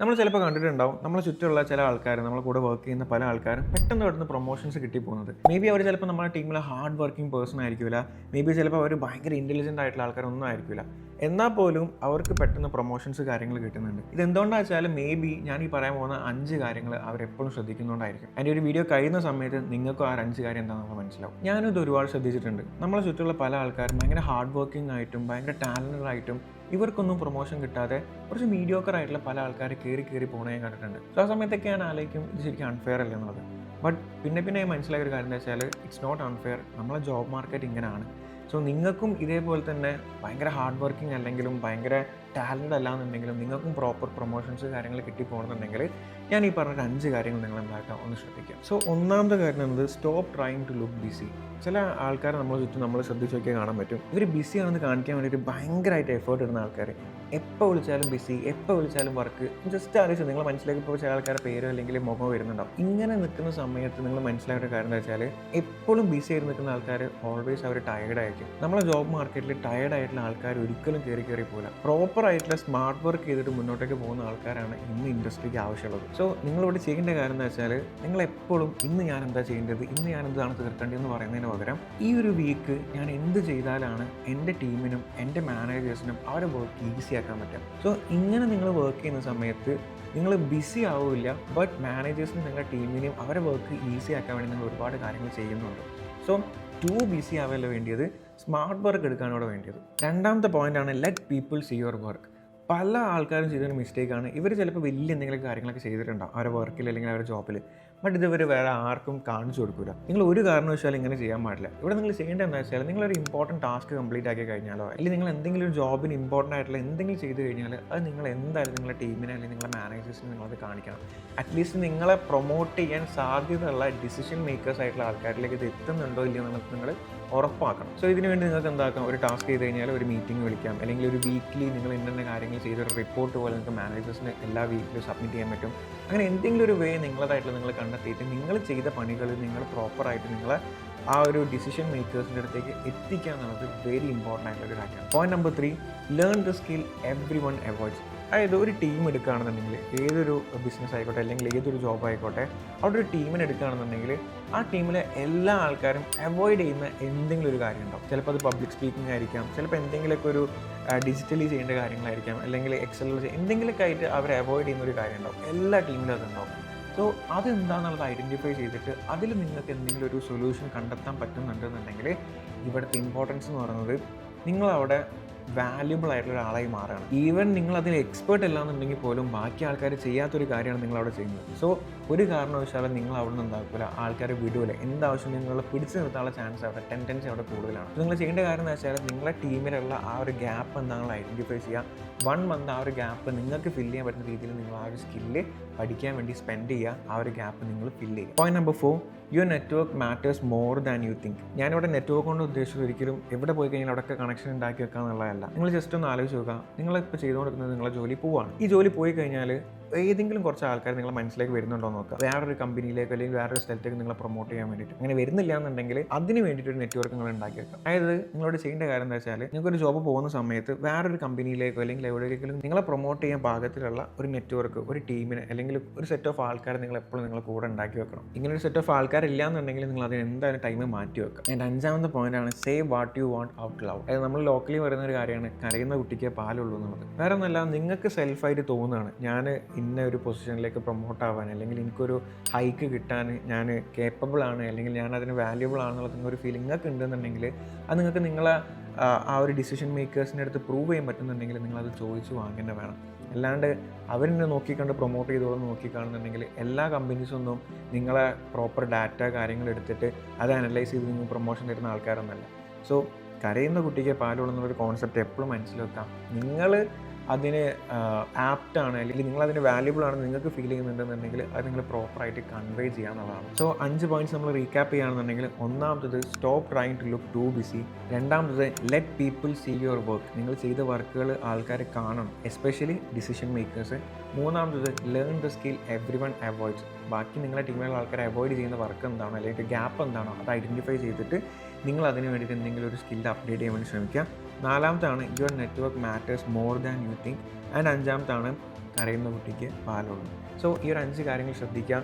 നമ്മൾ ചിലപ്പോൾ കണ്ടിട്ടുണ്ടാവും നമ്മളെ ചുറ്റുമുള്ള ചില ആൾക്കാർ നമ്മളെ കൂടെ വർക്ക് ചെയ്യുന്ന പല ആൾക്കാരും പെട്ടെന്ന് പെട്ടെന്ന് പ്രൊമോഷൻസ് കിട്ടിപ്പോകുന്നത്. മേ ബി അവർ ചിലപ്പോൾ നമ്മുടെ ടീമിലെ ഹാർഡ് വർക്കിംഗ് പേഴ്സൺ ആയിരിക്കില്ല, മേ ബി ചിലപ്പോൾ അവർ ഭയങ്കര ഇൻ്റലിജൻ്റ് ആയിട്ടുള്ള ആൾക്കാരൊന്നും ആയിരിക്കില്ല. എന്നാൽ പോലും അവർക്ക് പെട്ടെന്ന് പ്രൊമോഷൻസ് കാര്യങ്ങൾ കിട്ടുന്നുണ്ട്. ഇതെന്തുകൊണ്ടാണെന്ന് വെച്ചാൽ മേ ബി ഞാൻ ഈ പറയാൻ പോകുന്ന 5 കാര്യങ്ങൾ അവരെപ്പോഴും ശ്രദ്ധിക്കുന്നുണ്ടായിരിക്കും. അതിൻ്റെ ഒരു വീഡിയോ കഴിയുന്ന സമയത്ത് നിങ്ങൾക്കും ആ 5 കാര്യം എന്താണെന്ന് മനസ്സിലാവും. ഞാനിത് ഒരുപാട് ശ്രദ്ധിച്ചിട്ടുണ്ട്. നമ്മളെ ചുറ്റുമുള്ള പല ആൾക്കാരും ഭയങ്കര ഹാർഡ് വർക്കിംഗ് ആയിട്ടും ഭയങ്കര ടാലൻറ്റഡ് ആയിട്ടും ഇവർക്കൊന്നും പ്രൊമോഷൻ കിട്ടാതെ കുറച്ച് മീഡിയോക്കർ ആയിട്ടുള്ള പല ആൾക്കാർ കയറി പോകുന്നത് ഞാൻ കണ്ടിട്ടുണ്ട്. സോ ആ സമയത്തൊക്കെ ഞാൻ ആലോചിക്കും ഇത് ശരിക്കും അൺഫെയർ അല്ല എന്നുള്ളത്. ബട്ട് പിന്നെ മനസ്സിലായ ഒരു കാര്യം എന്താ വെച്ചാൽ ഇറ്റ്സ് നോട്ട് അൺഫെയർ. നമ്മളെ ജോബ് മാർക്കറ്റ് ഇങ്ങനെയാണ്. സോ നിങ്ങൾക്കും ഇതേപോലെ തന്നെ ഭയങ്കര ഹാർഡ് വർക്കിംഗ് അല്ലെങ്കിലും ഭയങ്കര ടാലൻറ്റ് അല്ലാന്നുണ്ടെങ്കിലും നിങ്ങൾക്കും പ്രോപ്പർ പ്രൊമോഷൻസ് കാര്യങ്ങൾ കിട്ടിപ്പോകണമെന്നുണ്ടെങ്കിൽ ഞാൻ ഈ പറഞ്ഞ 5 കാര്യങ്ങൾ നിങ്ങൾ എന്താക്കാം ഒന്ന് ശ്രദ്ധിക്കാം. സോ ഒന്നാമത്തെ കാര്യം എന്നത് stop trying to look busy. ചില ആൾക്കാർ നമ്മളെ ചുറ്റും നമ്മൾ ശ്രദ്ധിച്ച് നോക്കിയാൽ കാണാൻ പറ്റും. ഇവർ ബിസി ആണെന്ന് കാണിക്കാൻ വേണ്ടിയിട്ട് ഭയങ്കരമായിട്ട് എഫേർട്ട് ഇടുന്ന ആൾക്കാർ. എപ്പോൾ വിളിച്ചാലും ബിസി, എപ്പോൾ വിളിച്ചാലും വർക്ക്. ജസ്റ്റ് ആലോചിച്ചു നിങ്ങൾ മനസ്സിലാക്കി ഇപ്പോൾ ചില ആൾക്കാരുടെ പേരോ അല്ലെങ്കിൽ മുഖമോ വരുന്നുണ്ടാവും. ഇങ്ങനെ നിൽക്കുന്ന സമയത്ത് നിങ്ങൾ മനസ്സിലാക്കേണ്ട കാര്യം എന്താ വെച്ചാൽ എപ്പോഴും ബിസി ആയിട്ട് നിൽക്കുന്ന ആൾക്കാർ ഓൾവേസ് അവർ ടയേർഡ് ആയിരിക്കും. നമ്മളെ ജോബ് മാർക്കറ്റിൽ ടയേർഡ് ആയിട്ടുള്ള ആൾക്കാർ ഒരിക്കലും കയറി പോകില്ല. പ്രോപ്പർ ആയിട്ടുള്ള സ്മാർട്ട് വർക്ക് ചെയ്തിട്ട് മുന്നോട്ടേക്ക് പോകുന്ന ആൾക്കാരാണ് ഇന്ന് ഇൻഡസ്ട്രിക്ക് ആവശ്യമുള്ളത്. സോ നിങ്ങളിവിടെ ചെയ്യേണ്ട കാര്യം എന്താ വെച്ചാൽ നിങ്ങൾ എപ്പോഴും ഇന്ന് ഞാൻ എന്താ ചെയ്യേണ്ടത്, ഇന്ന് ഞാൻ എന്താണ് തീർക്കേണ്ടതെന്ന് പറയുന്നതിന് പകരം ഈ ഒരു വീക്ക് ഞാൻ എന്ത് ചെയ്താലാണ് എൻ്റെ ടീമിനും എൻ്റെ മാനേജേഴ്സിനും അവരെ വർക്ക് ഈസി ആക്കാൻ പറ്റും. സോ ഇങ്ങനെ നിങ്ങൾ വർക്ക് ചെയ്യുന്ന സമയത്ത് നിങ്ങൾ ബിസി ആവില്ല, ബട്ട് മാനേജേഴ്സിനും നിങ്ങളുടെ ടീമിനെയും അവരെ വർക്ക് ഈസി ആക്കാൻ വേണ്ടി നിങ്ങൾ ഒരുപാട് കാര്യങ്ങൾ ചെയ്യുന്നുണ്ട്. സോ ടു ബിസി ആവല്ല വേണ്ടിയത്, സ്മാർട്ട് വർക്ക് എടുക്കാനോടെ വേണ്ടിയത്. രണ്ടാമത്തെ പോയിൻ്റാണ് let people see your work. പല ആൾക്കാരും ചെയ്തൊരു മിസ്റ്റേക്കാണ്. ഇവർ ചിലപ്പോൾ വലിയ എന്തെങ്കിലും കാര്യങ്ങളൊക്കെ ചെയ്തിട്ടുണ്ടാവും അവരുടെ വർക്കിൽ അല്ലെങ്കിൽ അവരുടെ ജോബിൽ, ബട്ട് ഇതുവരെ വേറെ ആർക്കും കാണിച്ചു കൊടുക്കില്ല. നിങ്ങൾ ഒരു കാരണവശാലും ഇങ്ങനെ ചെയ്യാൻ പാടില്ല. ഇവിടെ നിങ്ങൾ ചെയ്യേണ്ടത് എന്താ വെച്ചാൽ നിങ്ങളൊരു ഇമ്പോർട്ടൻറ്റ് ടാസ്ക് കംപ്ലീറ്റ് ആക്കി കഴിഞ്ഞാലോ അല്ലെങ്കിൽ നിങ്ങൾ എന്തെങ്കിലും ഒരു ജോബിന് ഇമ്പോർട്ടൻ്റ് ആയിട്ടുള്ള എന്തെങ്കിലും ചെയ്ത് കഴിഞ്ഞാൽ അത് നിങ്ങൾ എന്തായാലും നിങ്ങളുടെ ടീമിനെ അല്ലെങ്കിൽ നിങ്ങളുടെ മാനേജേഴ്സിന് നിങ്ങളത് കാണിക്കണം. അറ്റ്ലീസ്റ്റ് നിങ്ങളെ പ്രൊമോട്ട് ചെയ്യാൻ സാധ്യതയുള്ള ഡിസിഷൻ മേക്കേഴ്സ് ആയിട്ടുള്ള ആൾക്കാരിലേക്ക് ഇത് എത്തുന്നുണ്ടോ ഇല്ലയോ എന്നുള്ളത് നിങ്ങൾ ഉറപ്പാക്കണം. സോ ഇതിനു വേണ്ടി നിങ്ങൾക്ക് എന്താക്കാം, ഒരു ടാസ്ക് ചെയ്ത് കഴിഞ്ഞാൽ ഒരു മീറ്റിംഗ് വിളിക്കാം, അല്ലെങ്കിൽ ഒരു വീക്ക്ലി നിങ്ങൾ ഇന്ന കാര്യങ്ങൾ ചെയ്തൊരു റിപ്പോർട്ട് പോലെ നിങ്ങൾക്ക് മാനേജേഴ്സിന് എല്ലാ വീക്കിലും സബ്മിറ്റ് ചെയ്യാൻ പറ്റും. അങ്ങനെ എന്തെങ്കിലും ഒരു വേ നിങ്ങളതായിട്ടുള്ള നിങ്ങൾ കണ്ടെത്തിയിട്ട് നിങ്ങൾ ചെയ്ത പണികൾ നിങ്ങൾ പ്രോപ്പറായിട്ട് നിങ്ങളെ ആ ഒരു ഡിസിഷൻ മേക്കേഴ്സിൻ്റെ അടുത്തേക്ക് എത്തിക്കുക എന്നുള്ളത് വെരി ഇമ്പോർട്ടൻ്റ് ആയിട്ടുള്ളൊരു കാര്യമാണ്. Point number 3, learn the skill everyone avoids. അതായത് ഒരു ടീം എടുക്കുകയാണെന്നുണ്ടെങ്കിൽ ഏതൊരു ബിസിനസ് ആയിക്കോട്ടെ അല്ലെങ്കിൽ ഏതൊരു ജോബ് ആയിക്കോട്ടെ, അവിടെ ഒരു ടീമിനെ എടുക്കുകയാണെന്നുണ്ടെങ്കിൽ ആ ടീമിലെ എല്ലാ ആൾക്കാരും അവോയ്ഡ് ചെയ്യുന്ന എന്തെങ്കിലും ഒരു കാര്യം ഉണ്ടാവും. ചിലപ്പോൾ അത് പബ്ലിക് സ്പീക്കിംഗ് ആയിരിക്കാം, ചിലപ്പോൾ എന്തെങ്കിലുമൊക്കെ ഒരു ഡിജിറ്റലി ചെയ്യേണ്ട കാര്യങ്ങളായിരിക്കാം, അല്ലെങ്കിൽ എക്സലിൽ എന്തെങ്കിലുമൊക്കെ ആയിട്ട് അവർ അവോയ്ഡ് ചെയ്യുന്ന ഒരു കാര്യം ഉണ്ടാവും. എല്ലാ ടീമിലും അതുണ്ടാവും. സോ അതെന്താണെന്നുള്ളത് ഐഡൻറ്റിഫൈ ചെയ്തിട്ട് അതിൽ നിങ്ങൾക്ക് എന്തെങ്കിലും ഒരു സൊല്യൂഷൻ കണ്ടെത്താൻ പറ്റുന്നുണ്ടെന്നുണ്ടെങ്കിൽ ഇവിടുത്തെ ഇമ്പോർട്ടൻസ് എന്ന് പറയുന്നത് നിങ്ങളവിടെ വാല്യുബിൾ ആയിട്ടുള്ള ഒരാളായി മാറുകയാണ്. ഈവൻ നിങ്ങൾ അതിൽ എക്സ്പേർട്ട് അല്ലാന്നുണ്ടെങ്കിൽ പോലും ബാക്കി ആൾക്കാർ ചെയ്യാത്തൊരു കാര്യമാണ് നിങ്ങളവിടെ ചെയ്യുന്നത്. സോ ഒരു കാരണവശാലും നിങ്ങൾ അവിടെ നിന്ന് ഉണ്ടാക്കില്ല, ആൾക്കാരെ വിടൂല. എന്താവശ്യം നിങ്ങളെ പിടിച്ചു നിർത്താനുള്ള ചാൻസ് അവിടെ ടെൻഡൻസി അവിടെ കൂടുതലാണ്. നിങ്ങൾ ചെയ്യേണ്ട കാര്യം എന്ന് വെച്ചാൽ നിങ്ങളുടെ ടീമിലുള്ള ആ ഒരു ഗ്യാപ്പ് എന്താണെന്ന് ഐഡൻറ്റിഫൈ ചെയ്യുക. 1 മന്ത് ആ ഒരു ഗ്യാപ്പ് നിങ്ങൾക്ക് ഫില്ല് ചെയ്യാൻ പറ്റുന്ന രീതിയിൽ നിങ്ങൾ ആ ഒരു സ്കില്ല് പഠിക്കാൻ വേണ്ടി സ്പെൻഡ് ചെയ്യുക. ആ ഒരു ഗ്യാപ്പ് നിങ്ങൾ ഫില്ല് ചെയ്യുക. Point number 4, your network matters more than you think. ഞാനിവിടെ നെറ്റ്വർക്ക് കൊണ്ട് ഉദ്ദേശിച്ചത് ഒരിക്കലും എവിടെ പോയി കഴിഞ്ഞാൽ അവിടെയൊക്കെ കണക്ഷൻ ഉണ്ടാക്കി വെക്കുക എന്നുള്ളതല്ല. നിങ്ങൾ ജസ്റ്റ് ഒന്ന് ആലോചിച്ച് നോക്കുക, നിങ്ങളിപ്പോൾ ചെയ്തുകൊണ്ടിരിക്കുന്നത് നിങ്ങളുടെ ജോലി പോവാണ്. ഈ ജോലി പോയി കഴിഞ്ഞാൽ ഏതെങ്കിലും കുറച്ച് ആൾക്കാർ നിങ്ങളെ മനസ്സിലേക്ക് വരുന്നുണ്ടോ എന്ന് നോക്കുക. വേറൊരു കമ്പനിയിലേക്ക് അല്ലെങ്കിൽ വേറൊരു സ്ഥലത്തേക്ക് നിങ്ങളെ പ്രൊമോട്ട് ചെയ്യാൻ വേണ്ടിയിട്ട്. അങ്ങനെ വരുന്നില്ല എന്നുണ്ടെങ്കിൽ അതിന് വേണ്ടിയിട്ട് ഒരു നെറ്റ്വർക്ക് നിങ്ങൾ ഉണ്ടാക്കി വെക്കുക. അതായത് നിങ്ങളോട് ചെയ്യേണ്ട കാര്യം എന്താ വെച്ചാൽ നിങ്ങൾക്കൊരു ജോബ് പോകുന്ന സമയത്ത് വേറൊരു കമ്പനിയിലേക്കോ അല്ലെങ്കിൽ എവിടെയെങ്കിലും നിങ്ങളെ പ്രൊമോട്ട് ചെയ്യാൻ പാകത്തിലുള്ള ഒരു നെറ്റ്വർക്ക്, ഒരു ടീമിന് അല്ലെങ്കിൽ ഒരു സെറ്റ് ഓഫ് ആൾക്കാരെ നിങ്ങൾ എപ്പോഴും നിങ്ങളെ കൂടെ ഉണ്ടാക്കി വെക്കണം. ഇങ്ങനെ ഒരു സെറ്റ് ഓഫ് ആൾക്കാരില്ല എന്നുണ്ടെങ്കിൽ നിങ്ങൾ അതിന് എന്തായാലും ടൈം മാറ്റി വെക്കുക. എൻ്റെ 5ാമത്തെ പോയിന്റാണ് say what you want out loud. അതായത് നമ്മൾ ലോക്കലി പറയുന്ന ഒരു കാര്യമാണ് കരയുന്ന കുട്ടിക്ക് പാലുള്ളൂ എന്നുള്ളത്. വേറെ ഒന്നല്ല, നിങ്ങൾക്ക് സെൽഫായിട്ട് തോന്നുകയാണ് ഞാൻ ഇന്ന ഒരു പൊസിഷനിലേക്ക് പ്രൊമോട്ട് ആവാൻ അല്ലെങ്കിൽ എനിക്കൊരു ഹൈക്ക് കിട്ടാൻ ഞാൻ കേപ്പബിൾ ആണ് അല്ലെങ്കിൽ ഞാൻ അതിന് വാല്യുബിൾ ആണെന്നുള്ള ഒരു ഫീലിംഗ് നിങ്ങൾക്ക് ഉണ്ടെന്നുണ്ടെങ്കിൽ അത് നിങ്ങൾക്ക് നിങ്ങളെ ആ ഒരു ഡിസിഷൻ മേക്കേഴ്സിൻ്റെ അടുത്ത് പ്രൂവ് ചെയ്യാൻ പറ്റുന്നുണ്ടെങ്കിൽ നിങ്ങളത് ചോദിച്ച് വാങ്ങേണ്ട വേണം. അല്ലാണ്ട് അവരെന്നെ നോക്കിക്കണ്ട് പ്രൊമോട്ട് ചെയ്തോളം നോക്കിക്കാണുന്നുണ്ടെങ്കിൽ എല്ലാ കമ്പനീസൊന്നും നിങ്ങളെ പ്രോപ്പർ ഡാറ്റ കാര്യങ്ങൾ എടുത്തിട്ട് അത് അനലൈസ് ചെയ്ത് നിങ്ങൾ പ്രൊമോഷൻ തരുന്ന ആൾക്കാരൊന്നല്ല. സോ കരയുന്ന കുട്ടിക്ക് പാലുള്ളൊരു കോൺസെപ്റ്റ് എപ്പോഴും മനസ്സിലാക്കാം. നിങ്ങൾ അതിന് ആപ്റ്റാണ് അല്ലെങ്കിൽ നിങ്ങൾ അതിന് വാല്യുബിൾ ആണെന്ന് നിങ്ങൾക്ക് ഫീൽ ചെയ്യുന്നുണ്ടെന്നുണ്ടെങ്കിൽ അത് നിങ്ങൾ പ്രോപ്പറായിട്ട് കൺവേ ചെയ്യാന്നുള്ളതാണ്. സോ 5 പോയിന്റ്സ് നമ്മൾ റീക്യാപ്പ് ചെയ്യുകയാണെന്നുണ്ടെങ്കിൽ, ഒന്നാമത്തത് stop trying to look too busy. രണ്ടാമത്തത് let people see your work. നിങ്ങൾ ചെയ്ത വർക്കുകൾ ആൾക്കാർ കാണണം, എസ്പെഷ്യലി ഡിസിഷൻ മേക്കേഴ്സ്. മൂന്നാമത്തത് learn the skill everyone avoids. ബാക്കി നിങ്ങളുടെ ടീമിലുള്ള ആൾക്കാരെ അവോയ്ഡ് ചെയ്യുന്ന വർക്ക് എന്താണോ അല്ലെങ്കിൽ ഗ്യാപ്പ് എന്താണോ അത് ഐഡൻറ്റിഫൈ ചെയ്തിട്ട് നിങ്ങൾ അതിന് വേണ്ടിയിട്ട് എന്തെങ്കിലും ഒരു സ്കിൽ അപ്ഡേറ്റ് ചെയ്യാൻ വേണ്ടി ശ്രമിക്കുക. 4ാമത്താണ് your network matters more than you think. And 5ാമത്താണ് കരയുന്ന കുട്ടിക്ക് പാലുള്ളൂ. സോ ഈ ഒരു 5 കാര്യങ്ങൾ ശ്രദ്ധിക്കുക.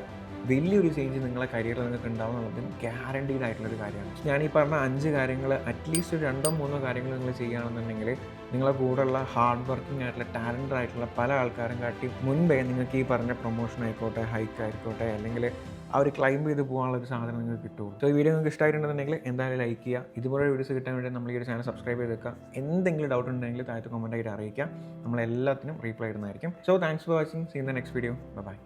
വലിയൊരു ചേഞ്ച് നിങ്ങളെ കരിയറിൽ നിങ്ങൾക്ക് ഉണ്ടാവും എന്നുള്ളതും ഗ്യാരണ്ടീഡ് ആയിട്ടുള്ളൊരു കാര്യമാണ്. ഞാൻ ഈ പറഞ്ഞ 5 കാര്യങ്ങൾ അറ്റ്ലീസ്റ്റ് ഒരു 2-3 കാര്യങ്ങൾ നിങ്ങൾ ചെയ്യുകയാണെന്നുണ്ടെങ്കിൽ നിങ്ങളെ കൂടെയുള്ള ഹാർഡ് വർക്കിംഗ് ആയിട്ടുള്ള ടാലൻറ്റഡ് ആയിട്ടുള്ള പല ആൾക്കാരും കാട്ടി മുൻപേ നിങ്ങൾക്ക് ഈ പറഞ്ഞ പ്രൊമോഷൻ ആയിക്കോട്ടെ, ഹൈക്ക് ആയിക്കോട്ടെ, അല്ലെങ്കിൽ ആ ഒരു ക്ലൈംബ് ചെയ്ത് പോകാനുള്ള ഒരു സാധനം നിങ്ങൾക്ക് കിട്ടുള്ളൂ. സോ ഈ വീഡിയോ നിങ്ങൾക്ക് ഇഷ്ടമായിട്ടുണ്ടെന്നുണ്ടെങ്കിൽ എന്തായാലും ലൈക്ക് ചെയ്യുക. ഇതുപോലെ വീഡിയോസ് കിട്ടാൻ വേണ്ടി നമ്മൾ ഈ ഒരു ചാനൽ സബ്സ്ക്രൈബ് ചെയ്ത് വെക്കുക. എന്തെങ്കിലും ഡൗട്ട് ഉണ്ടെങ്കിൽ താഴത്ത് കമൻറ്റായിട്ട് അറിയിക്കുക. നമ്മളെല്ലാത്തിനും റീപ്ലൈ ഇടുന്നതായിരിക്കും. So thanks for watching. See in the next video. By.